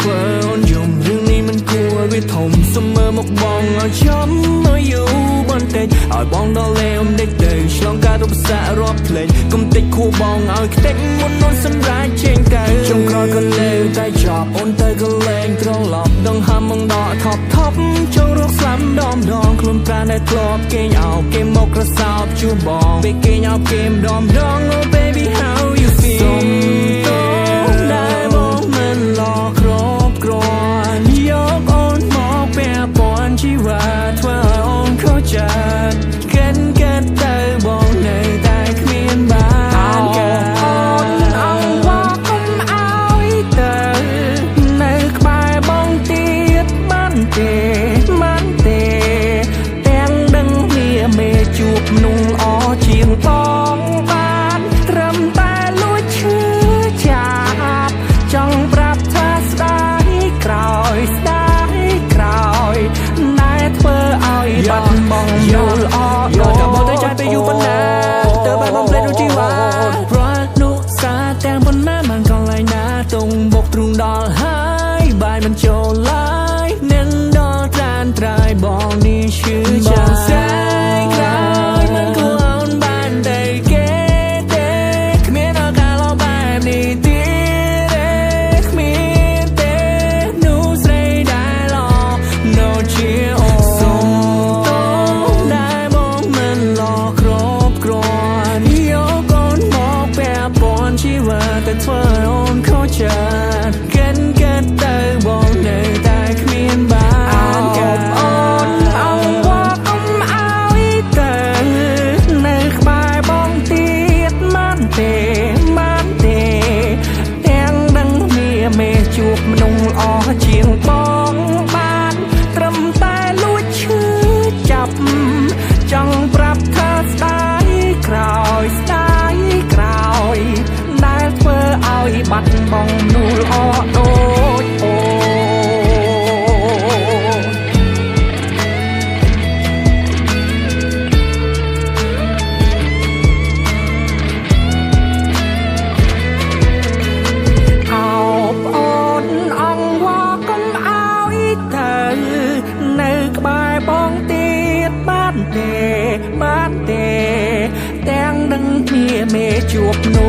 ធ្វើអូនយំរឿងនេះមិនគួរវាធំសមើមកបងឲ្យចាំឲ្យយូរបន្តិចឲ្យបងដល់លេងដេកទៅឆ្លងកាត់ឧបសគ្គរាប់ផ្លេចកុំតិចខួរបងឲ្យខ្ទេចមុនអូនសម្រាប់ចេញទៅចុងក្រោយក៏លេវតែចប់អូនទៅក៏លេងត្រឡប់ដងហាំមកដកថប់ចង់រកស្លាប់ដងខ្លួនប្រាណដែលធ្លាប់គេងអោបគេមកក្រសោបជួបងពេលគេងអោបគេម្ដងOh baby how you feel សុំតោដែលបងមិនឡោគ្របគ្រាន់យកអូនមកពាក់ព័ន្ធជីវិតធ្វើឲ្យអូនเข้าใจកិនទៅបងនៅតែគ្មានបានកើតអូនអង្វរកុំឲ្យទៅនៅក្បែរបងទៀតបានទេទាំងដឹងវាមេជួបមនុស្សល្អជាងបងបានត្រឹមតែលួចឈឺចាប់ចង់ប្រាប់ថាស្ដាយក្រោយណែធ្វើឲ្យបាត់បង់យល់អត់ក៏មកទៅចាយពេលយូរប៉ុណ្ណាទៅបានបំភ្លេចជីវ៉ាព្រោះនោះសាទាំងប៉ុណ្ណាមិនកន្លែងណាតុងបុកទ្រូងដល់ហើយបាយមិនចូលឡើយនឹងដល់ត្រានត្រាយបងនេះឈឺចាំស្អែកក្រោយមិនគួរអូនបានតែគេទេគ្មានឱកាសឡោបែបនេះទៀតទេគ្មានទេនោះស្រីដែលឡោនៅជាអូនសុំតោដែលបងមិនឡោគ្របគ្រាន់យកអូនមកពាក់ព័ន្ធជីវិតតែធ្វើឲ្យអូនเข้าใจកិនទៅបងនៅតែគ្មានបានកើតអូនអង្វរកុំឲ្យទៅនៅក្បែរបងទៀតបានទេទាំងដឹងវាមេជួបមនុស្សល្អជាងបងបានត្រឹមតែលួចឈឺចាប់ចង់ប្រាប់ថាស្ដាយក្រោយដែលធ្វើឲ្យបាត់បង់មនុស្សល្អដូចអូបងទៀតបានទេទាំងដឹងគ្នាមេជួបមនុ